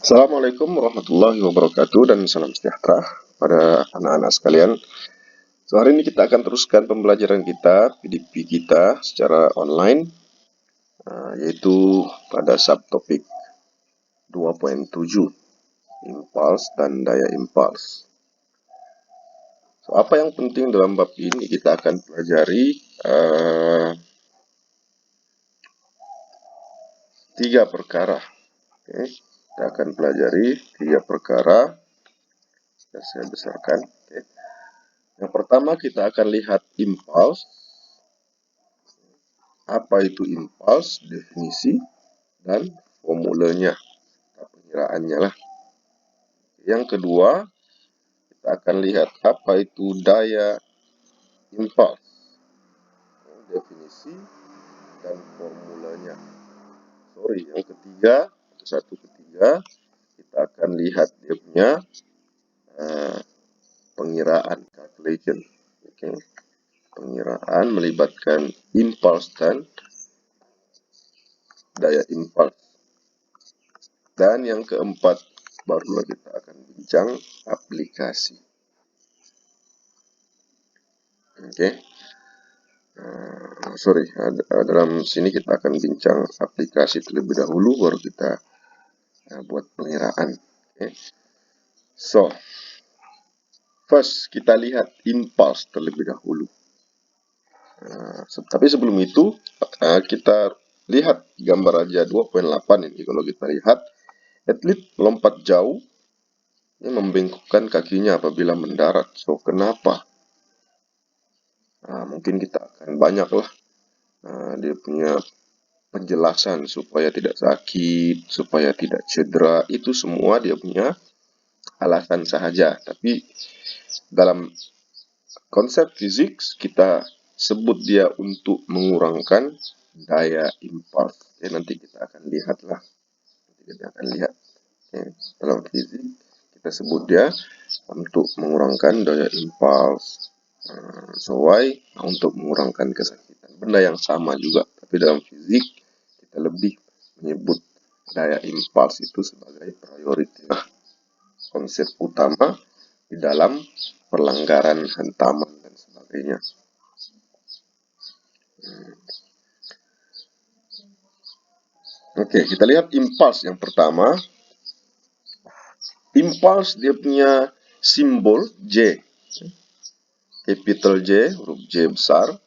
Assalamualaikum warahmatullahi wabarakatuh dan salam sejahtera pada anak-anak sekalian. So, hari ini kita akan teruskan pembelajaran kita, PDP kita secara online, yaitu pada subtopik 2.7, impuls dan daya impuls. So, apa yang penting dalam bab ini kita akan pelajari tiga perkara. Kita akan pelajari tiga perkara. Saya besarkan. Yang pertama kita akan lihat impuls. Apa itu impuls, definisi, dan formulanya, pengiraannya lah. Yang kedua, kita akan lihat apa itu daya impuls, definisi, dan formulanya. Yang ketiga, kita akan lihat dia punya pengiraan, calculation. Pengiraan melibatkan impuls dan daya impuls. Dan yang keempat, barulah kita akan bincang aplikasi. Dalam sini kita akan bincang aplikasi terlebih dahulu, baru kita buat pengiraan. So, first kita lihat impuls terlebih dahulu. Tapi sebelum itu, kita lihat gambar aja 2.8 ini. Kalau kita lihat, atlet melompat jauh, ini membengkokkan kakinya apabila mendarat. So, kenapa? Mungkin kita akan banyaklah dia punya penjelasan supaya tidak sakit, supaya tidak cedera. Itu semua dia punya alasan sahaja. Tapi dalam konsep fisik kita sebut dia untuk mengurangkan daya impuls. Nanti kita akan lihatlah. Dalam fisik kita sebut dia untuk mengurangkan daya impuls. Why? Untuk mengurangkan kesakitan. Benda yang sama juga, tapi dalam fisik kita lebih menyebut daya impuls itu sebagai priority, konsep utama di dalam pelanggaran hantaman dan sebagainya. Oke, kita lihat impuls yang pertama. Impuls dia punya simbol J, capital J, huruf J besar,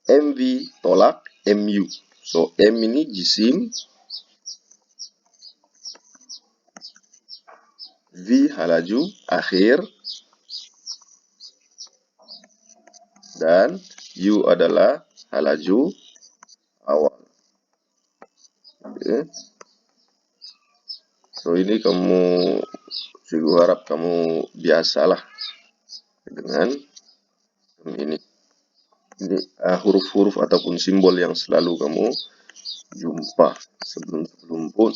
MV tolak MU. So, M ini jisim, V halaju akhir, dan U adalah halaju awal. So, ini saya harap kamu biasalah dengan ini. Ini huruf-huruf ataupun simbol yang selalu kamu jumpa.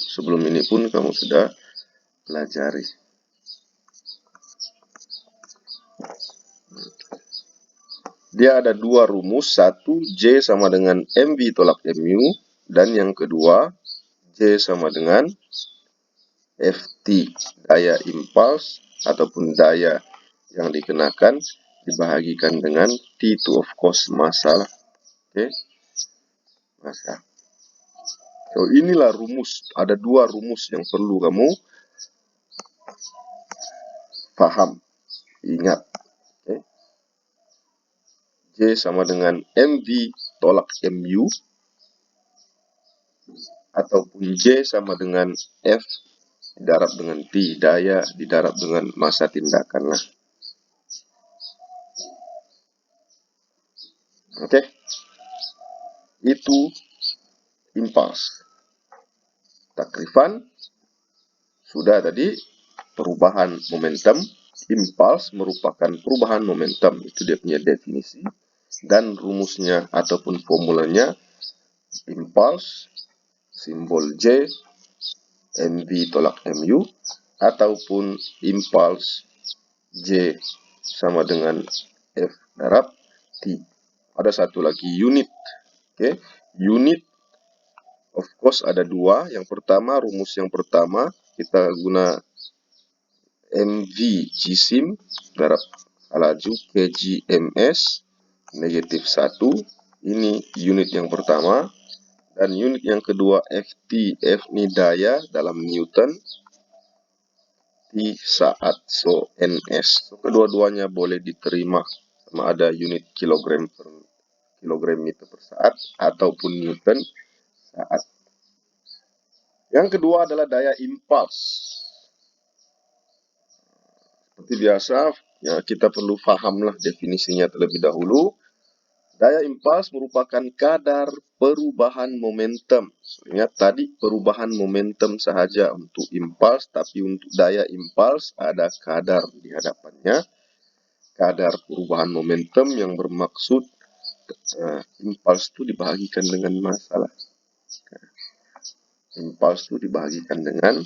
Sebelum ini pun kamu sudah pelajari. Dia ada dua rumus. Satu, J sama dengan MV tolak MU. Dan yang kedua, J sama dengan FT, daya impuls ataupun daya yang dikenakan dibahagikan dengan T2 of course massa. Massa. So, inilah rumus. Ada dua rumus yang perlu kamu paham, ingat. J sama dengan MV tolak MU, ataupun J sama dengan F didarab dengan T, daya didarab dengan massa tindakan lah. Itu impuls. Takrifan sudah tadi, perubahan momentum. Impuls merupakan perubahan momentum, itu dia punya definisi. Dan rumusnya ataupun formulanya, impuls simbol J, MV tolak MU, ataupun impuls J sama dengan F darab T. Ada satu lagi, unit. Unit of course ada dua. Yang pertama, rumus yang pertama kita guna MV jisim darab laju kgms negatif 1. Ini unit yang pertama. Dan unit yang kedua FT. F ini daya dalam Newton. T saat. So NS. So, kedua-duanya boleh diterima. Sama ada unit kilogram meter per saat ataupun Newton saat. Yang kedua adalah daya impuls. Seperti biasa, ya, kita perlu pahamlah definisinya terlebih dahulu. Daya impuls merupakan kadar perubahan momentum. Ingat tadi perubahan momentum sahaja untuk impuls, tapi untuk daya impuls ada kadar di hadapannya. Kadar perubahan momentum yang bermaksud impuls itu dibagikan dengan massa. Impuls itu dibagikan dengan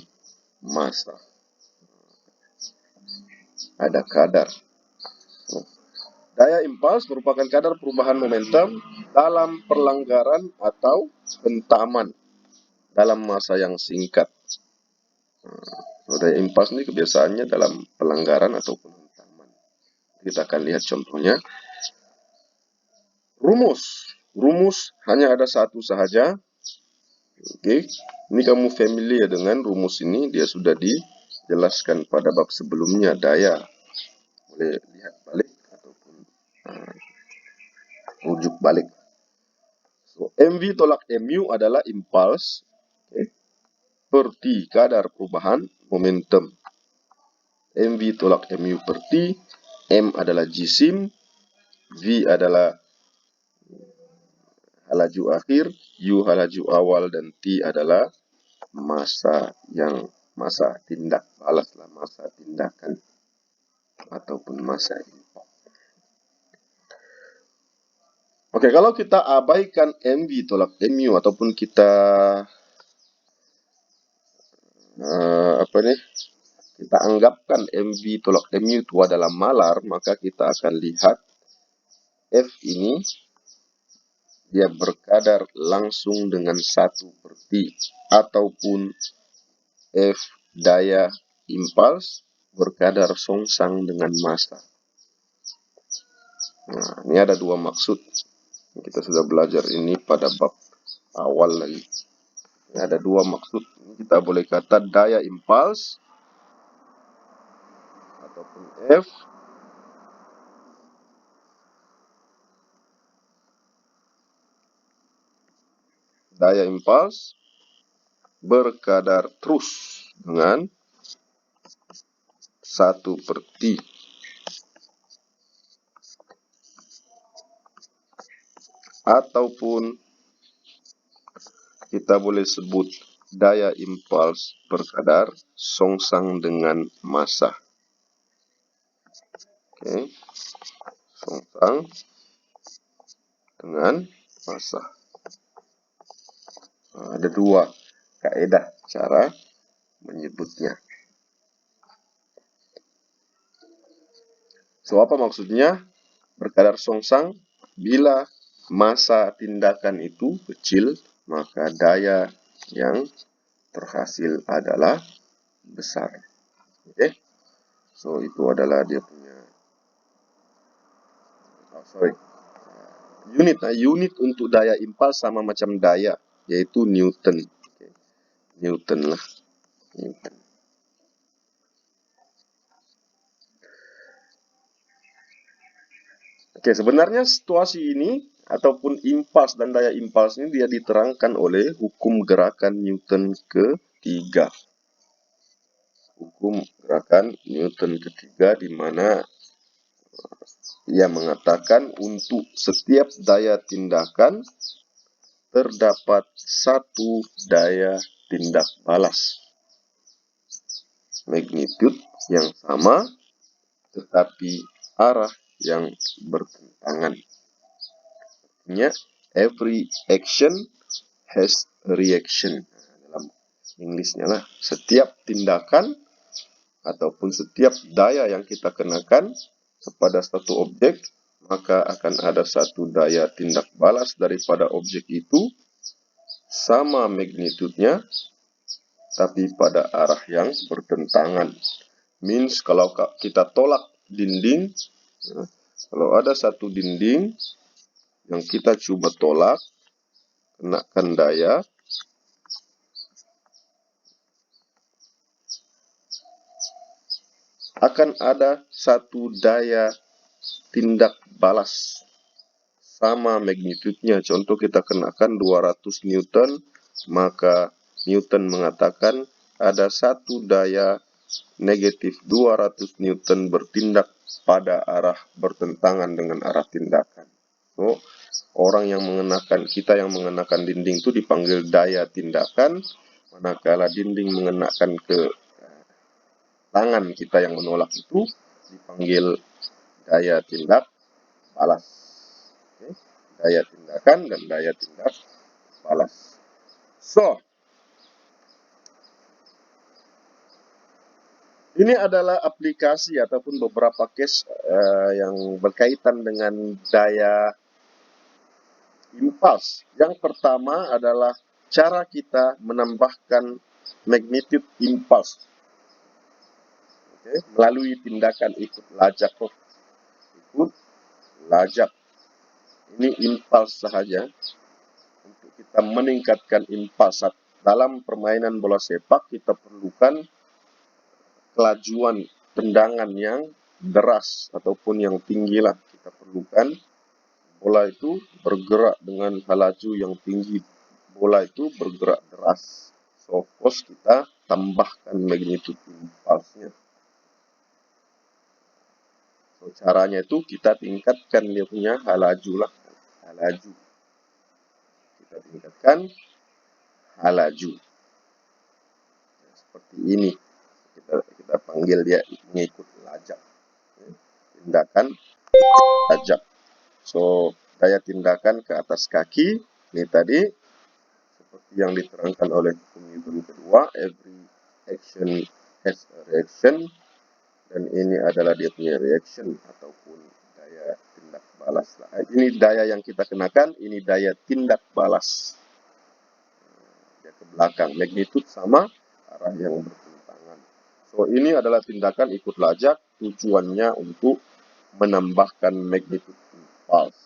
massa. Ada kadar. Daya impuls merupakan kadar perubahan momentum dalam perlenggaran atau hentaman dalam masa yang singkat. Daya impuls ini kebiasaannya dalam pelanggaran ataupun hentaman. Kita akan lihat contohnya. Rumus hanya ada satu sahaja. Oke, ini kamu familiar dengan rumus ini, dia sudah dijelaskan pada bab sebelumnya, daya. Boleh lihat balik ataupun rujuk balik. So, MV tolak MU adalah impuls, per T kadar perubahan momentum. MV tolak MU per T, M adalah jisim, V adalah halaju akhir, U halaju awal, dan T adalah massa tindak balas lah, massa tindakan ataupun massa impuls. Oke, kalau kita abaikan MV tolak MU ataupun kita kita anggapkan MV tolak MU itu adalah malar, maka kita akan lihat F ini dia berkadar langsung dengan 1 per T, ataupun F daya impuls berkadar songsang dengan massa. Nah, ini ada dua maksud. Kita sudah belajar ini pada bab awal lagi. Ini ada dua maksud. Kita boleh kata daya impuls ataupun F daya impuls berkadar terus dengan 1 per T. Ataupun kita boleh sebut daya impuls berkadar songsang dengan massa. Oke. Songsang dengan massa. Nah, ada dua kaidah cara menyebutnya. So, apa maksudnya? Berkadar songsang, bila massa tindakan itu kecil, maka daya yang terhasil adalah besar. Oke. So, itu adalah dia punya unit untuk daya impuls sama macam daya, yaitu Newton. Newton lah. Newton. Oke, sebenarnya situasi ini ataupun impuls dan daya impuls ini dia diterangkan oleh hukum gerakan Newton ketiga. Hukum gerakan Newton ketiga, di mana ia mengatakan untuk setiap daya tindakan terdapat satu daya tindak balas. Magnitude yang sama tetapi arah yang bertentangan. Artinya, every action has a reaction. Dalam Inggrisnya lah, setiap tindakan ataupun setiap daya yang kita kenakan kepada satu objek, maka akan ada satu daya tindak balas daripada objek itu, sama magnitudenya tapi pada arah yang bertentangan. Means kalau kita tolak dinding, ya, kalau ada satu dinding yang kita coba tolak, kenakan daya, akan ada satu daya tindak balas sama magnitudenya. Contoh kita kenakan 200 Newton, maka Newton mengatakan ada satu daya negatif 200 Newton bertindak pada arah bertentangan dengan arah tindakan. So, kita yang mengenakan dinding itu dipanggil daya tindakan, manakala dinding mengenakan ke tangan kita yang menolak itu dipanggil daya tindak balas. Okay. Daya tindakan dan daya tindak balas. So, ini adalah aplikasi ataupun beberapa case yang berkaitan dengan daya impuls. Yang pertama adalah cara kita menambahkan magnitude impuls, melalui tindakan ikut lajak. Ikut lajak. Ini impuls sahaja. Untuk kita meningkatkan impuls dalam permainan bola sepak, kita perlukan kelajuan tendangan yang deras ataupun yang tinggi lah. Kita perlukan bola itu bergerak dengan laju yang tinggi. Bola itu bergerak deras. So, of course kita tambahkan magnitude impulsnya. So, caranya itu kita tingkatkan dia punya halaju lah. Halaju. Kita tingkatkan halaju. Seperti ini. Kita panggil dia mengikut lajak. Tindakan lajak. So, daya tindakan ke atas kaki, ini tadi, seperti yang diterangkan oleh hukum Newton kedua, every action has a reaction, dan ini adalah dia punya reaction, ataupun daya tindak balas. Ini daya yang kita kenakan, ini daya tindak balas. Dia ke belakang, magnitude sama arah yang bertentangan. So, ini adalah tindakan ikut lajak, tujuannya untuk menambahkan magnitude impuls.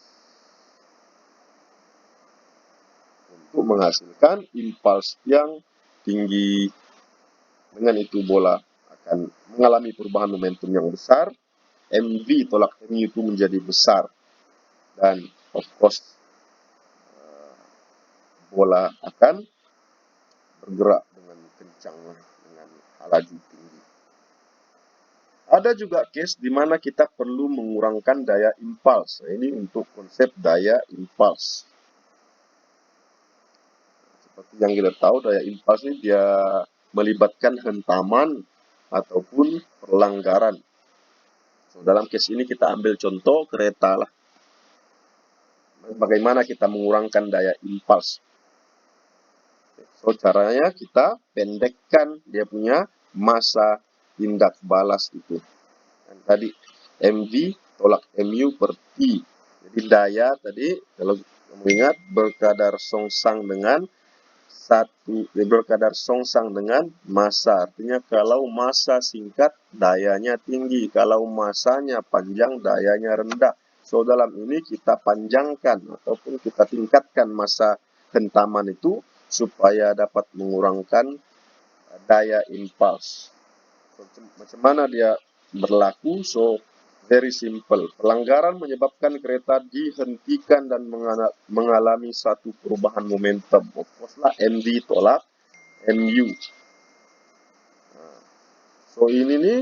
Untuk menghasilkan impuls yang tinggi. Dengan itu bola akan mengalami perubahan momentum yang besar, MV tolak MU itu menjadi besar, dan of course bola akan bergerak dengan kencang, dengan laju tinggi. Ada juga case di mana kita perlu mengurangkan daya impuls. Nah, ini untuk konsep daya impuls. Seperti yang kita tahu, daya impuls ini dia melibatkan hentaman ataupun pelanggaran. So, dalam case ini kita ambil contoh kereta lah. Bagaimana kita mengurangkan daya impuls? So, caranya kita pendekkan dia punya masa tindak balas itu. Dan tadi MV tolak MU per T. Jadi daya tadi kalau mengingat berkadar songsang dengan berkadar songsang dengan massa. Artinya kalau massa singkat dayanya tinggi, kalau massanya panjang dayanya rendah. So, dalam ini kita panjangkan ataupun kita tingkatkan masa hentaman itu supaya dapat mengurangkan daya impuls. So, macam mana dia berlaku? So, very simple. Pelanggaran menyebabkan kereta dihentikan dan mengalami satu perubahan momentum. Of course lah, MV tolak MU. So, ini nih,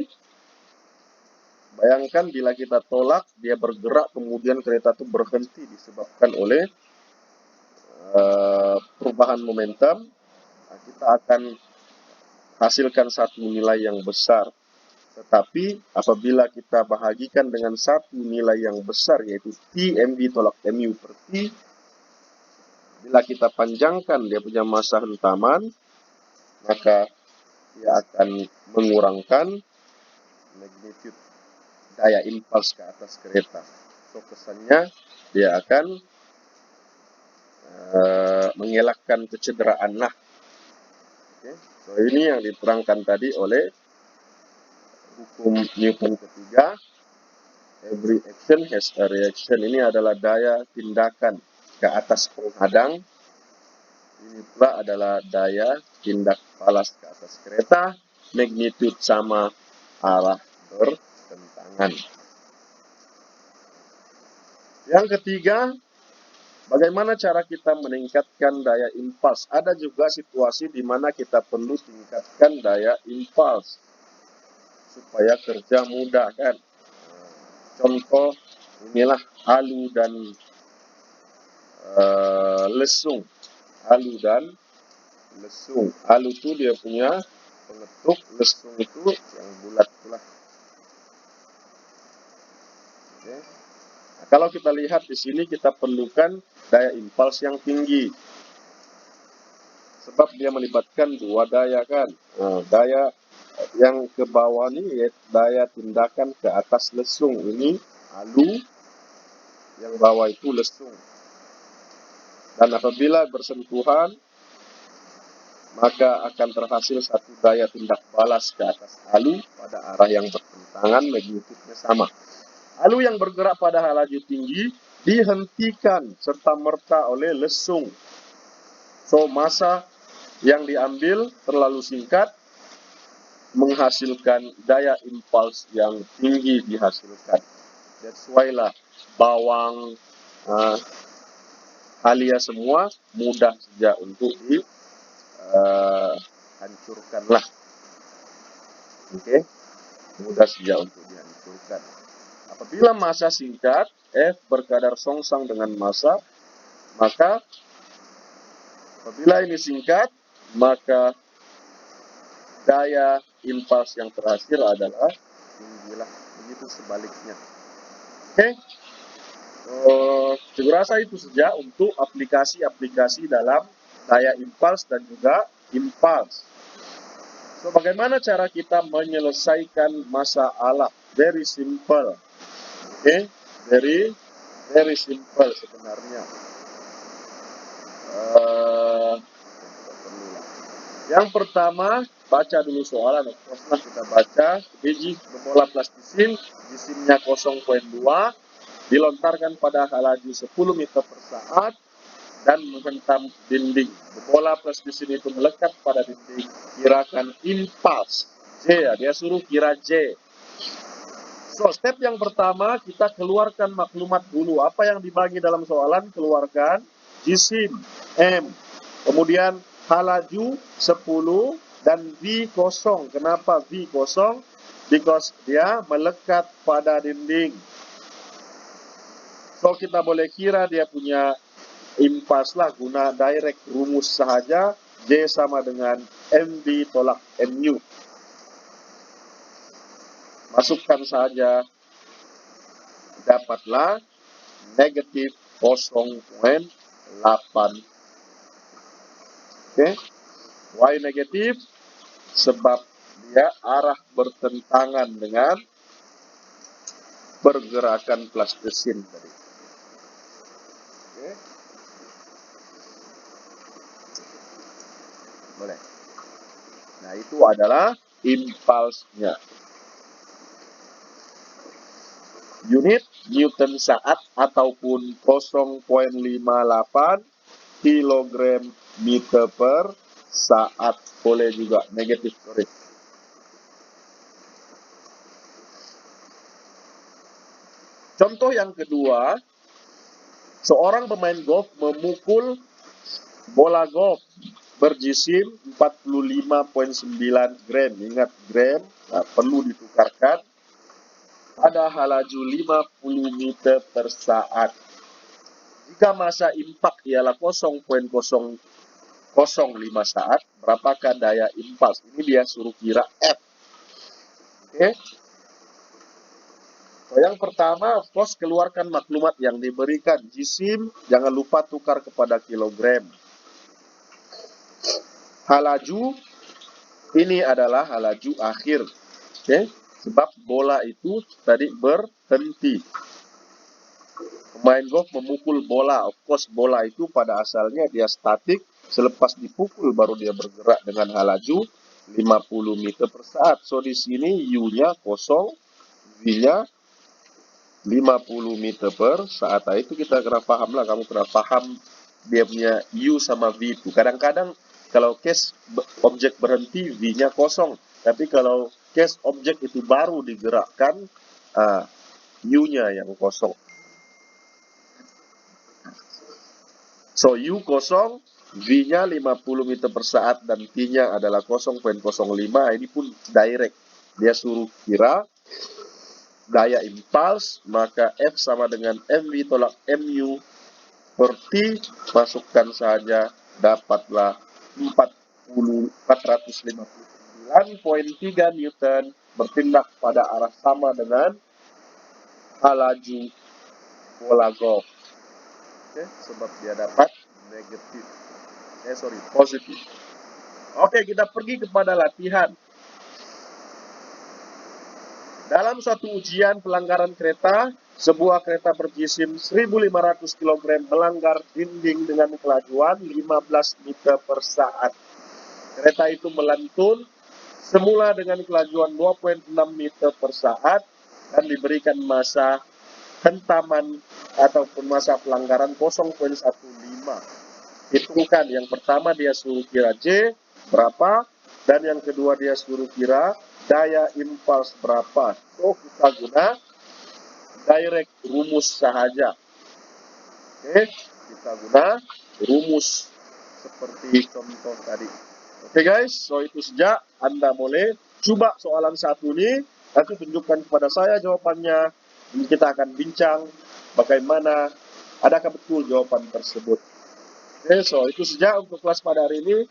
bayangkan bila kita tolak, dia bergerak, kemudian kereta itu berhenti disebabkan oleh perubahan momentum. Nah, kita akan hasilkan satu nilai yang besar. Tetapi apabila kita bahagikan dengan satu nilai yang besar, yaitu T MV tolak MU per T, bila kita panjangkan dia punya masa hentaman, maka dia akan mengurangkan magnitude daya impuls ke atas kereta. So, kesannya dia akan mengelakkan kecederaan lah. Oke, so ini yang diterangkan tadi oleh hukum Newton ketiga. Every action has a reaction. Ini adalah daya tindakan ke atas penghadang. Ini pula adalah daya tindak balas ke atas kereta. Magnitude sama, arah bertentangan. Yang ketiga, bagaimana cara kita meningkatkan daya impuls? Ada juga situasi di mana kita perlu tingkatkan daya impuls supaya kerja mudah, kan? Contoh, inilah alu dan lesung. Alu dan lesung. Alu itu dia punya pengetuk, lesung itu yang bulat pula. Oke. Nah, kalau kita lihat di sini kita perlukan daya impuls yang tinggi. Sebab dia melibatkan dua daya, kan. Nah, daya yang ke bawah ini yaitu daya tindakan ke atas lesung. Ini alu, yang bawah itu lesung. Dan apabila bersentuhan, maka akan terhasil satu daya tindak balas ke atas alu pada arah yang bertentangan, magnitudenya sama. Alu yang bergerak pada laju tinggi dihentikan serta-merta oleh lesung. So, massa yang diambil terlalu singkat, menghasilkan daya impuls yang tinggi dihasilkan. That's why lah bawang, halia semua mudah saja untuk hancurkanlah. Oke, mudah saja untuk dihancurkan. Apabila massa singkat, F berkadar songsang dengan massa, maka apabila ini singkat, maka daya impuls yang terhasil adalah tinggilah. Begitu sebaliknya. Oke, saya rasa itu saja untuk aplikasi-aplikasi dalam daya impuls dan juga impuls. So, bagaimana cara kita menyelesaikan masalah? Very simple. Oke, very simple sebenarnya. Yang pertama, baca dulu soalan. Nah, kita baca. Biji bola plastisin, jisimnya 0,2, dilontarkan pada laju 10 meter per saat dan menghentam dinding. Bola plastisin itu melekat pada dinding. Kirakan impuls. J ya, dia suruh kira J. So, step yang pertama, kita keluarkan maklumat dulu. Apa yang dibagi dalam soalan, keluarkan jisim, M. Kemudian laju 10 dan V kosong. Kenapa V kosong? Because dia melekat pada dinding. So, kita boleh kira dia punya impuls lah guna direct rumus sahaja. J sama dengan MV tolak MU. Masukkan saja, dapatlah negatif 0,8. Oke, Y negatif sebab dia arah bertentangan dengan pergerakan plastisin tadi. Oke, boleh. Nah, itu adalah impulsnya. Unit Newton saat ataupun 0,58 kilogram meter per saat. Boleh juga negatif, sorry. Contoh yang kedua, seorang pemain golf memukul bola golf berjisim 45,9 gram. Ingat gram, perlu ditukarkan. Pada laju 50 meter per saat. Jika massa impak ialah 0,005 saat, berapakah daya impuls? Ini dia suruh kira F. Oke. So, yang pertama, of course, keluarkan maklumat yang diberikan. Jisim, jangan lupa tukar kepada kilogram. Laju, ini adalah laju akhir. Oke. Sebab bola itu tadi berhenti. Pemain golf memukul bola. Of course, bola itu pada asalnya dia statik. Selepas dipukul baru dia bergerak dengan laju 50 meter per saat. So di sini U-nya kosong, V-nya 50 meter per saat. Nah, itu kita kena paham lah, kamu kena paham dia punya U sama V itu. Kadang-kadang kalau case objek berhenti, V-nya kosong. Tapi kalau case objek itu baru digerakkan, U-nya yang kosong. So, U kosong, V-nya 50 meter per saat, dan T-nya adalah 0,05. Ini pun direct. Dia suruh kira daya impuls, maka F sama dengan MV tolak MU per T. Masukkan saja, dapatlah 459,3 Newton, bertindak pada arah sama dengan laju bola golf. Sebab dia dapat positif. Oke, kita pergi kepada latihan. Dalam suatu ujian pelanggaran kereta, sebuah kereta berjisim 1.500 kg melanggar dinding dengan kelajuan 15 meter per saat. Kereta itu melantun semula dengan kelajuan 2,6 meter per saat dan diberikan massa hentaman ataupun massa pelanggaran 0,15. Hitungkan, yang pertama dia suruh kira J berapa, dan yang kedua dia suruh kira daya impuls berapa. So kita guna direct rumus sahaja. Oke, kita guna rumus seperti contoh tadi. Oke guys, so itu saja. Anda boleh coba soalan satu ini, nanti tunjukkan kepada saya jawabannya. Kita akan bincang bagaimana, adakah betul jawaban tersebut. Oke, so itu saja untuk kelas pada hari ini.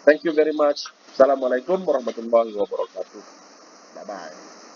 Thank you very much. Assalamualaikum warahmatullahi wabarakatuh. Bye-bye.